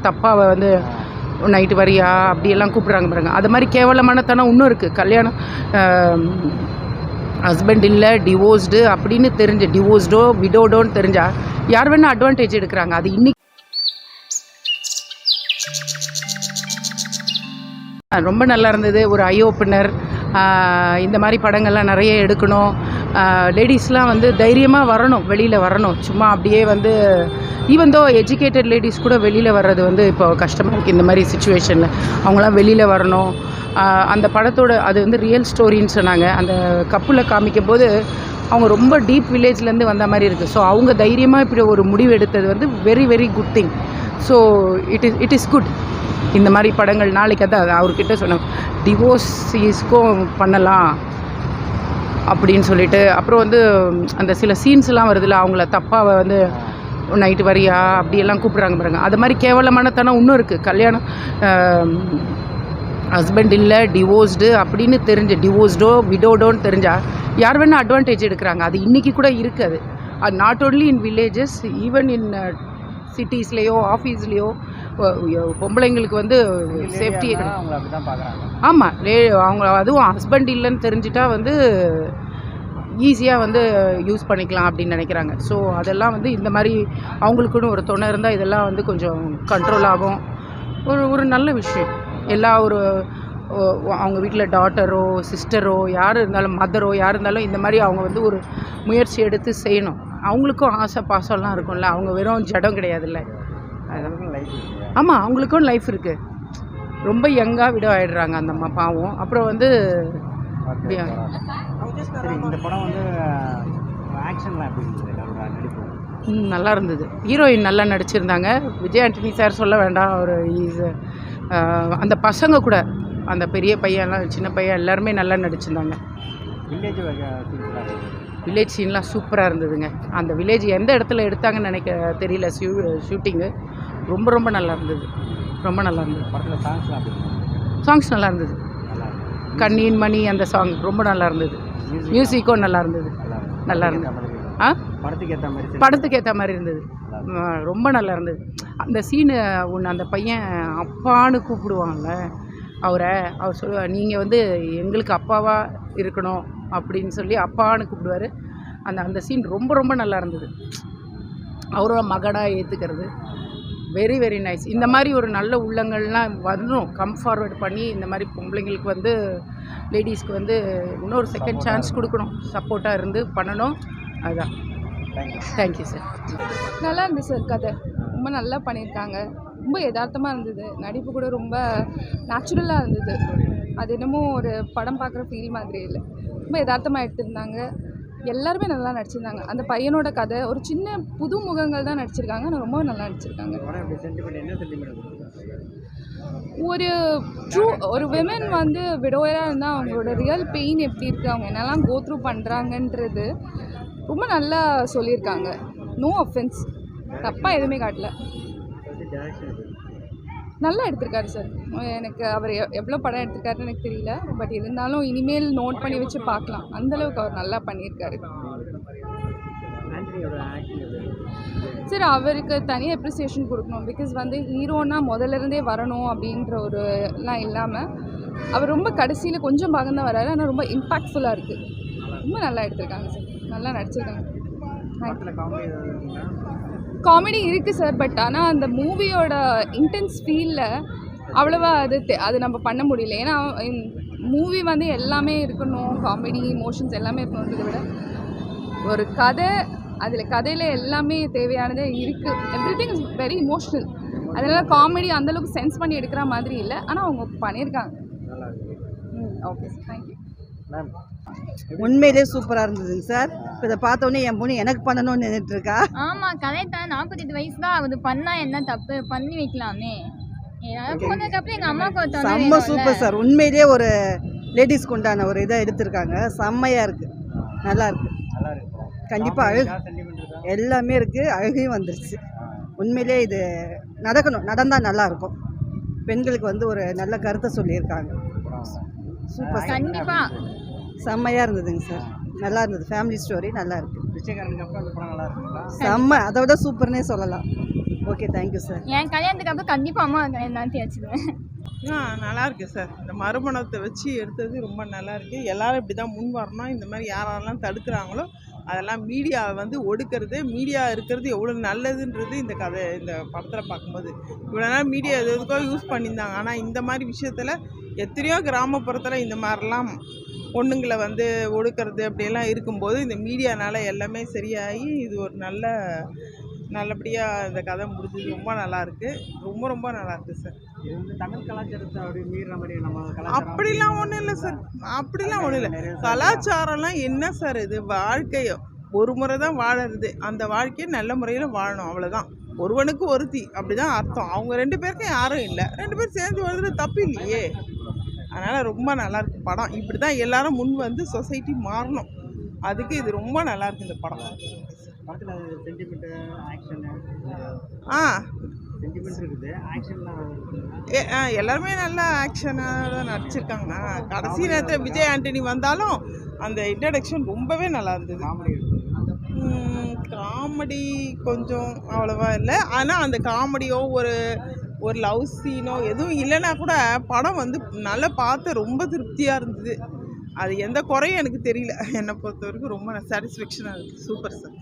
தப்பாக வந்து நைட்டு வரியா அப்படியெல்லாம் கூப்பிட்றாங்க பாருங்க. அது மாதிரி கேவலமானத்தனம் இன்னும் இருக்குது. கல்யாணம் ஹஸ்பண்ட் இல்லை, டிவோர்ஸ்டு அப்படின்னு தெரிஞ்சு, டிவோர்ஸ்டோ விடோடோன்னு தெரிஞ்சால் யார் வேணால் அட்வான்டேஜ் எடுக்கிறாங்க. அது இன்னைக்கு ரொம்ப நல்லா இருந்தது. ஒரு ஐ ஓப்பனர். இந்த மாதிரி படங்கள்லாம் நிறைய எடுக்கணும். லேடிஸ்லாம் வந்து தைரியமாக வரணும், வெளியில் வரணும். சும்மா அப்படியே வந்து ஈவன் தோ எஜுகேட்டட் லேடிஸ் கூட வெளியில் வர்றது வந்து இப்போ கஷ்டமாக இருக்குது. இந்த மாதிரி சுச்சுவேஷனில் அவங்களாம் வெளியில் வரணும். அந்த படத்தோட அது வந்து ரியல் ஸ்டோரின்னு சொன்னாங்க. அந்த கப்பில் காமிக்கும் போது அவங்க ரொம்ப டீப் வில்லேஜ்லேருந்து வந்த மாதிரி இருக்குது. ஸோ அவங்க தைரியமாக இப்படி ஒரு முடிவு எடுத்தது வந்து very very good thing. So it is good. இந்த மாதிரி படங்கள் நாளைக்கு தான் அவர்கிட்ட சொன்னோம், டிவோர்ஸீஸ்க்கும் பண்ணலாம் அப்படின்னு சொல்லிட்டு. அப்புறம் வந்து அந்த சில சீன்ஸ்லாம் வருதுல்ல, அவங்கள தப்பாக வந்து நைட்டு வரியா அப்படியெல்லாம் கூப்பிட்றாங்க பாருங்க. அது மாதிரி கேவலமானத்தனம் இன்னும் இருக்குது. கல்யாணம் ஹஸ்பண்ட் இல்லை, டிவோர்ஸ்டு அப்படின்னு தெரிஞ்சு, டிவோர்ஸ்டோ விடோடோன்னு தெரிஞ்சால் யார் வேணால் அட்வான்டேஜ் எடுக்கிறாங்க. அது இன்றைக்கி கூட இருக்குது. அது not only in villages, even in சிட்டிஸ்லேயோ ஆஃபீஸ்லேயோ பொம்பளைங்களுக்கு வந்து சேஃப்டி. ஆமாம், அவங்க அதுவும் ஹஸ்பண்ட் இல்லைன்னு தெரிஞ்சிட்டா வந்து ஈஸியாக வந்து யூஸ் பண்ணிக்கலாம் அப்படின்னு நினைக்கிறாங்க. ஸோ அதெல்லாம் வந்து இந்த மாதிரி அவங்களுக்குன்னு ஒரு துணை இருந்தால் இதெல்லாம் வந்து கொஞ்சம் கண்ட்ரோல் ஆகும். ஒரு நல்ல விஷயம். எல்லா அவங்க வீட்டில் டாட்டரோ சிஸ்டரோ யார் இருந்தாலும், மதரோ யார் இருந்தாலும் இந்த மாதிரி அவங்க வந்து ஒரு முயற்சி எடுத்து செய்யணும். அவங்களுக்கும் ஆசை பாசம்லாம் இருக்கும்ல, அவங்க வெறும் ஜடம் கிடையாதுல்ல. ஆமாம், அவங்களுக்கும் லைஃப் இருக்குது. ரொம்ப யங்காக விட ஆகிடுறாங்க அந்த அம்மா பாவம். அப்புறம் வந்து இந்த படம் வந்து நல்லா இருந்தது. ஹீரோயின் நல்லா நடிச்சிருந்தாங்க. விஜய் ஆண்டனி சார் சொல்ல வேண்டாம், அவர் அந்த பசங்க கூட, அந்த பெரிய பையன்லாம் சின்ன பையன் எல்லாருமே நல்லா நடிச்சிருந்தாங்க. வில்லேஜ் சீன்லாம் சூப்பராக இருந்ததுங்க. அந்த வில்லேஜ் எந்த இடத்துல எடுத்தாங்கன்னு தெரியல. ஷூட்டிங்கு ரொம்ப ரொம்ப நல்லா இருந்தது. ரொம்ப நல்லா இருந்தது. சாங்ஸ் நல்லா இருந்தது. கண்ணீன் மணி அந்த சாங் ரொம்ப நல்லா இருந்தது. மியூசிக்கும் நல்லா இருந்தது. நல்லா இருந்தது. படத்துக்கு ஏற்ற மாதிரி இருந்தது. ரொம்ப நல்லா இருந்தது. அந்த சீனு ஒன்று, அந்த பையன் அப்பான்னு கூப்பிடுவாங்கள்ல அவர் சொல்லுவார், நீங்கள் வந்து எங்களுக்கு அப்பாவாக இருக்கணும் அப்படின்னு சொல்லி அப்பான்னு கூப்பிடுவார். அந்த சீன் ரொம்ப ரொம்ப நல்லா இருந்தது. அவரோட மகனாக ஏற்றுக்கிறது வெரி வெரி நைஸ். இந்த மாதிரி ஒரு நல்ல உள்ளங்கள்லாம் வரணும். கம் ஃபார்வர்ட் பண்ணி இந்த மாதிரி பொம்பளைங்களுக்கு வந்து, லேடிஸ்க்கு வந்து இன்னொரு செகண்ட் சான்ஸ் கொடுக்கணும். சப்போர்ட்டாக இருந்து பண்ணணும். அதுதான். Thank you sir. நல்லா இருந்துச்சு சார். கதை ரொம்ப நல்லா பண்ணியிருக்காங்க. ரொம்ப யதார்த்தமாக இருந்தது. நடிப்பு கூட ரொம்ப நேச்சுரலாக இருந்தது. அது என்னமோ ஒரு படம் பார்க்குற ஃபீல் மாதிரி இல்லை. ரொம்ப யதார்த்தமாக எடுத்திருந்தாங்க. எல்லாருமே நல்லா நடிச்சிருந்தாங்க. அந்த பையனோட கதை ஒரு சின்ன புது முகங்கள் தான் நடிச்சிருக்காங்க. ஆனால் ரொம்ப நல்லா நடிச்சிருக்காங்க. ஒரு விமன் வந்து விடோயராக இருந்தால் அவங்களோட ரியல் பெயின் எப்படி இருக்குது, அவங்க என்னெல்லாம் கோ த்ரூ பண்ணுறாங்கன்றது ரொம்ப நல்லா சொல்லியிருக்காங்க. நோ அஃபென்ஸ், தப்பாக எதுவுமே காட்டல. நல்லா எடுத்திருக்காரு சார். எனக்கு அவர் எவ்வளோ படம் எடுத்திருக்காருன்னு எனக்கு தெரியல. பட் இருந்தாலும் இனிமேல் நோட் பண்ணி வச்சு பார்க்கலாம். அந்தளவுக்கு அவர் நல்லா பண்ணியிருக்காரு சார். அவருக்கு தனியாக அப்ரிசியேஷன் கொடுக்கணும். பிகாஸ் வந்து ஹீரோனா முதல்லேருந்தே வரணும் அப்படின்ற ஒரு எல்லாம் இல்லாமல் அவர் ரொம்ப கடைசியில் கொஞ்சம் பாகம் தான் வராரு. ஆனால் ரொம்ப இம்பாக்ட்ஃபுல்லாக இருக்குது. ரொம்ப நல்லா எடுத்திருக்காங்க சார். நல்லா நடிச்சிருக்காங்க. காமெடி இருக்குது சார். பட் ஆனால் அந்த மூவியோட இன்டென்ஸ் ஃபீலில் அவ்வளோவா அது நம்ம பண்ண முடியல. ஏன்னா மூவி வந்து எல்லாமே இருக்கணும், காமெடி இமோஷன்ஸ் எல்லாமே இருக்கணுன்றதை விட ஒரு கதை, அதில் கதையில் எல்லாமே தேவையானதே இருக்குது. Everything is very emotional. அதனால் காமெடி அந்தளவுக்கு சென்ஸ் பண்ணி எடுக்கிற மாதிரி இல்லை. ஆனால் அவங்க பண்ணியிருக்காங்க. Okay sir, thank you. உண்மையிலே சூப்பராக இருந்ததுங்க சார். இப்போ இதை பார்த்தோன்னே என் பொண்ணு எனக்கு பண்ணணும்னு நின்றுட்டுருக்கா. ஆமாம், கரெக்டாக 48 வயசு தான் ஆகுது. பண்ணால் என்ன தப்பு, பண்ணி வைக்கலாமே. எங்கள் அம்மாவுக்கு செம்ம சூப்பர் சார். உண்மையிலே ஒரு லேடிஸ்க்கு உண்டான ஒரு இதை எடுத்திருக்காங்க. செம்மையாக இருக்குது. நல்லா இருக்குது. கண்டிப்பாக அழகு எல்லாமே இருக்குது. அழகையும் வந்துருச்சு. உண்மையிலே இது நடந்தால் நல்லாயிருக்கும். பெண்களுக்கு வந்து ஒரு நல்ல கருத்தை சொல்லியிருக்காங்க. சூப்பர், கண்டிப்பாக செம்மையாக இருந்ததுங்க சார். நல்லா இருந்தது. ஃபேமிலி ஸ்டோரி நல்லா இருக்குது. செம்ம, அதை விட சூப்பர்னே சொல்லலாம். Okay thank you sir. என் கல்யாணத்துக்கு அப்புறம் கண்டிப்பாக அம்மா கல்யாணம் நடத்தி வச்சுருவேன். நல்லா இருக்கு சார். இந்த மறுமணத்தை வச்சு எடுத்தது ரொம்ப நல்லா இருக்கு. எல்லாரும் இப்படி தான் முன் வரணும். இந்த மாதிரி யாரெல்லாம் தடுக்கிறாங்களோ அதெல்லாம் மீடியாவை வந்து ஒடுக்கிறது, மீடியா இருக்கிறது எவ்வளோ நல்லதுன்றது இந்த படத்தில் பார்க்கும்போது இவ்வளோ நாள் மீடியா எதுக்கோ யூஸ் பண்ணியிருந்தாங்க. ஆனால் இந்த மாதிரி விஷயத்தில் எத்தனையோ கிராமப்புறத்தில் இந்த மாதிரிலாம் பொண்ணுங்களை வந்து ஒடுக்கிறது அப்படியெல்லாம் இருக்கும்போது இந்த மீடியானால எல்லாமே சரியாகி இது ஒரு நல்லபடியாக இந்த கதை முடிஞ்சது. ரொம்ப நல்லாயிருக்கு. ரொம்ப நல்லாயிருக்கு சார். இது வந்து தமிழ் கலாச்சாரத்தை அப்படி மீறுற மாதிரி நம்ம அப்படிலாம் ஒன்றும் இல்லை சார். அப்படிலாம் ஒன்றும் இல்லை. கலாச்சாரம்லாம் என்ன சார், இது வாழ்க்கையோ ஒரு முறை தான் வாழறது. அந்த வாழ்க்கையை நல்ல முறையில் வாழணும், அவ்வளோதான். ஒருவனுக்கு ஒருத்தி அப்படிதான் அர்த்தம். அவங்க 2 பேருக்கும் யாரும் இல்லை, 2 பேரும் சேர்ந்து வாழ்றது தப்பு இல்லையே. அதனால் ரொம்ப நல்லாயிருக்கு படம். இப்படி தான் எல்லாரும் முன் வந்து சொசைட்டி மாறணும். அதுக்கு இது ரொம்ப நல்லாயிருக்கு இந்த படம். படத்தில் சென்டிமெண்ட்டு ஆக்ஷனு சென்டிமெண்ட் இருக்குது, ஆக்ஷன்லாம் எல்லாருமே நல்லா ஆக்ஷனாக தான் நடிச்சிருக்காங்க. கடைசி நேரத்தில் விஜய் ஆண்டனி வந்தாலும் அந்த இன்ட்ரடக்ஷன் ரொம்பவே நல்லா இருந்தது. காமெடி கொஞ்சம் அவ்வளோவா இல்லை. ஆனால் அந்த காமெடியோ ஒரு லவ் சீனோ எதுவும் இல்லைன்னா கூட படம் வந்து நல்லா பார்த்து ரொம்ப திருப்தியாக இருந்தது. அது எந்த குறையும் எனக்கு தெரியல. என்னை பொறுத்த வரைக்கும் ரொம்ப சாட்டிஸ்ஃபேக்ஷனாக இருக்குது. Super sir.